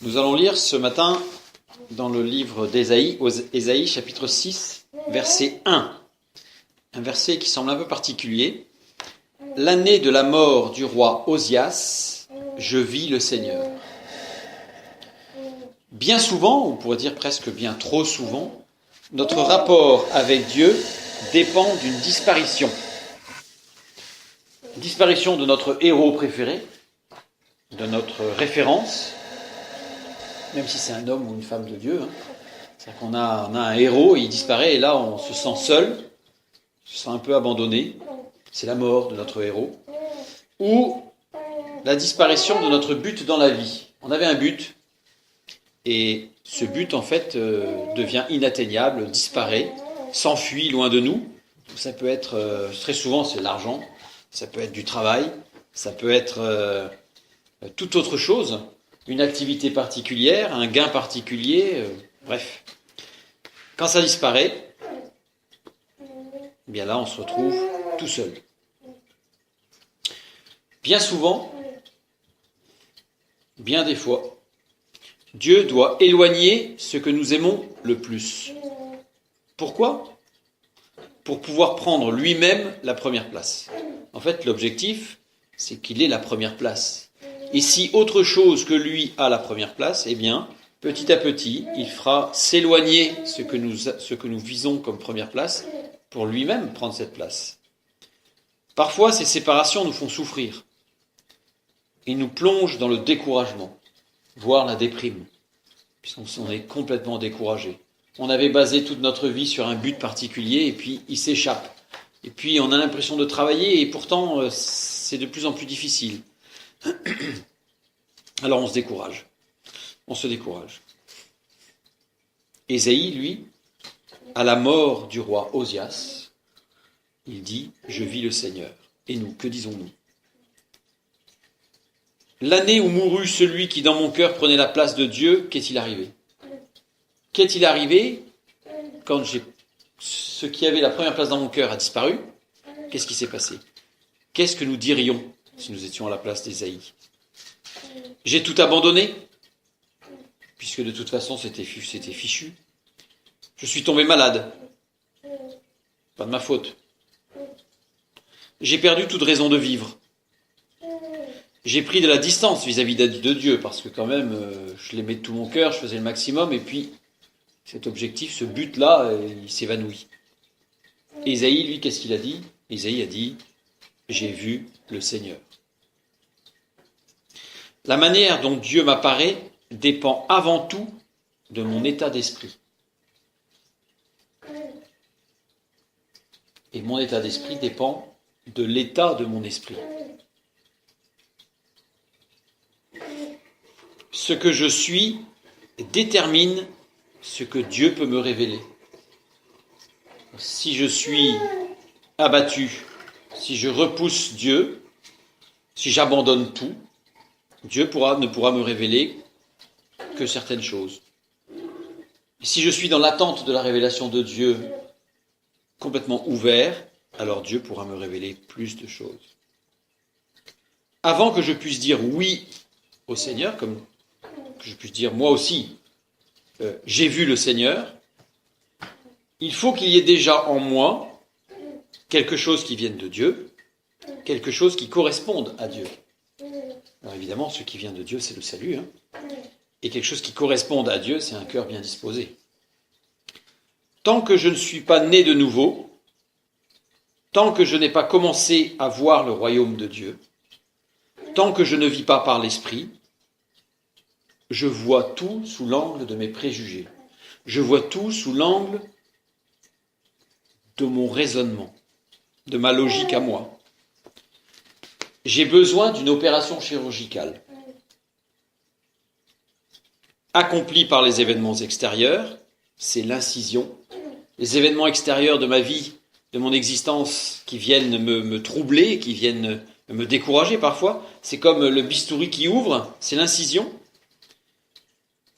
Nous allons lire ce matin dans le livre d'Ésaïe, Ésaïe chapitre 6, verset 1. Un verset qui semble un peu particulier. L'année de la mort du roi Osias, je vis le Seigneur. Bien souvent, on pourrait dire presque bien trop souvent, notre rapport avec Dieu dépend d'une disparition. Disparition de notre héros préféré, de notre référence, même si c'est un homme ou une femme de Dieu. C'est-à-dire qu'on a un héros, il disparaît et là on se sent seul, on se sent un peu abandonné. C'est la mort de notre héros. Ou la disparition de notre but dans la vie. On avait un but et ce but en fait devient inatteignable, disparaît, s'enfuit loin de nous. Ça peut être, très souvent c'est l'argent, ça peut être du travail, ça peut être toute autre chose, une activité particulière, un gain particulier, bref. Quand ça disparaît, eh bien là on se retrouve tout seul. Bien souvent, bien des fois, Dieu doit éloigner ce que nous aimons le plus. Pourquoi ? Pour pouvoir prendre lui-même la première place. En fait, l'objectif, c'est qu'il ait la première place. Et si autre chose que lui a la première place, eh bien, petit à petit, il fera s'éloigner ce que nous visons comme première place pour lui-même prendre cette place. Parfois, ces séparations nous font souffrir et nous plongent dans le découragement, voire la déprime, puisqu'on est complètement découragé. On avait basé toute notre vie sur un but particulier et puis il s'échappe. Et puis on a l'impression de travailler et pourtant c'est de plus en plus difficile. Alors on se décourage. Ésaïe, lui, à la mort du roi Osias, il dit « Je vis le Seigneur ». Et nous, que disons-nous ? L'année où mourut celui qui dans mon cœur prenait la place de Dieu, qu'est-il arrivé ? Qu'est-il arrivé quand ce qui avait la première place dans mon cœur a disparu ? Qu'est-ce qui s'est passé ? Qu'est-ce que nous dirions si nous étions à la place d'Ésaïe ? J'ai tout abandonné, puisque de toute façon c'était fichu. Je suis tombé malade. Pas de ma faute. J'ai perdu toute raison de vivre. J'ai pris de la distance vis-à-vis de Dieu, parce que quand même, je l'aimais de tout mon cœur, je faisais le maximum, et puis cet objectif, ce but-là, il s'évanouit. Ésaïe, lui, qu'est-ce qu'il a dit ? Ésaïe a dit « J'ai vu le Seigneur ». La manière dont Dieu m'apparaît dépend avant tout de mon état d'esprit. Et mon état d'esprit dépend de l'état de mon esprit. Ce que je suis détermine ce que Dieu peut me révéler. Si je suis abattu, si je repousse Dieu, si j'abandonne tout, Dieu ne pourra me révéler que certaines choses. Et si je suis dans l'attente de la révélation de Dieu, complètement ouvert, alors Dieu pourra me révéler plus de choses. Avant que je puisse dire oui au Seigneur, comme que je puisse dire moi aussi, j'ai vu le Seigneur, il faut qu'il y ait déjà en moi quelque chose qui vienne de Dieu, quelque chose qui corresponde à Dieu. Alors évidemment, ce qui vient de Dieu, c'est le salut. Et quelque chose qui corresponde à Dieu, c'est un cœur bien disposé. Tant que je ne suis pas né de nouveau, tant que je n'ai pas commencé à voir le royaume de Dieu, tant que je ne vis pas par l'esprit, je vois tout sous l'angle de mes préjugés. Je vois tout sous l'angle de mon raisonnement, de ma logique à moi. J'ai besoin d'une opération chirurgicale, accomplie par les événements extérieurs, c'est l'incision. Les événements extérieurs de ma vie, de mon existence, qui viennent me troubler, qui viennent me décourager parfois, c'est comme le bistouri qui ouvre, c'est l'incision.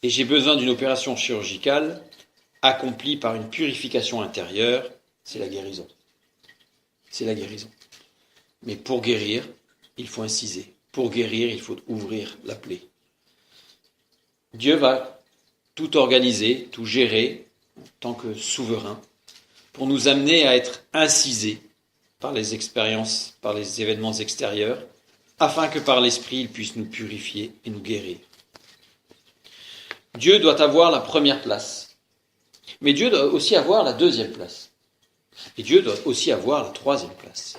Et j'ai besoin d'une opération chirurgicale accomplie par une purification intérieure, c'est la guérison. C'est la guérison. Mais pour guérir, il faut inciser. Pour guérir, il faut ouvrir la plaie. Dieu va tout organiser, tout gérer en tant que souverain pour nous amener à être incisés par les expériences, par les événements extérieurs, afin que par l'Esprit, il puisse nous purifier et nous guérir. Dieu doit avoir la première place, mais Dieu doit aussi avoir la deuxième place. Et Dieu doit aussi avoir la troisième place,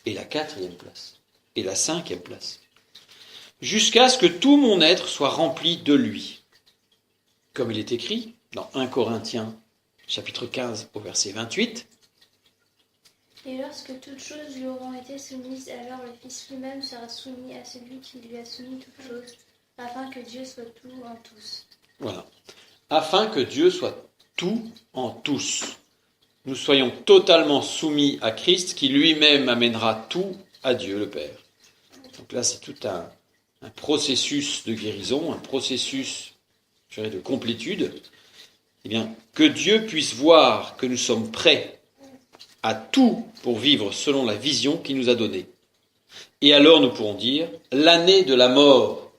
et la quatrième place, et la cinquième place, jusqu'à ce que tout mon être soit rempli de lui. Comme il est écrit dans 1 Corinthiens, chapitre 15, au verset 28, Et lorsque toutes choses lui auront été soumises, alors le Fils lui-même sera soumis à celui qui lui a soumis toutes choses, afin que Dieu soit tout en tous. Voilà. Afin que Dieu soit tout en tous. Nous soyons totalement soumis à Christ, qui lui-même amènera tout à Dieu le Père. Donc là, c'est tout un processus de guérison, un processus, je dirais, de complétude. Eh bien, que Dieu puisse voir que nous sommes prêts à tout pour vivre selon la vision qu'il nous a donnée. Et alors nous pourrons dire, l'année de la mort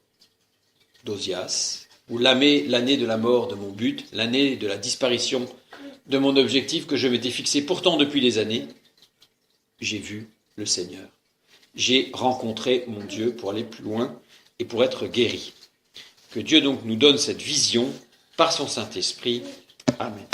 d'Ozias, ou l'année de la mort de mon but, l'année de la disparition de mon objectif que je m'étais fixé pourtant depuis des années, j'ai vu le Seigneur. J'ai rencontré mon Dieu pour aller plus loin et pour être guéri. Que Dieu donc nous donne cette vision par son Saint-Esprit. Amen.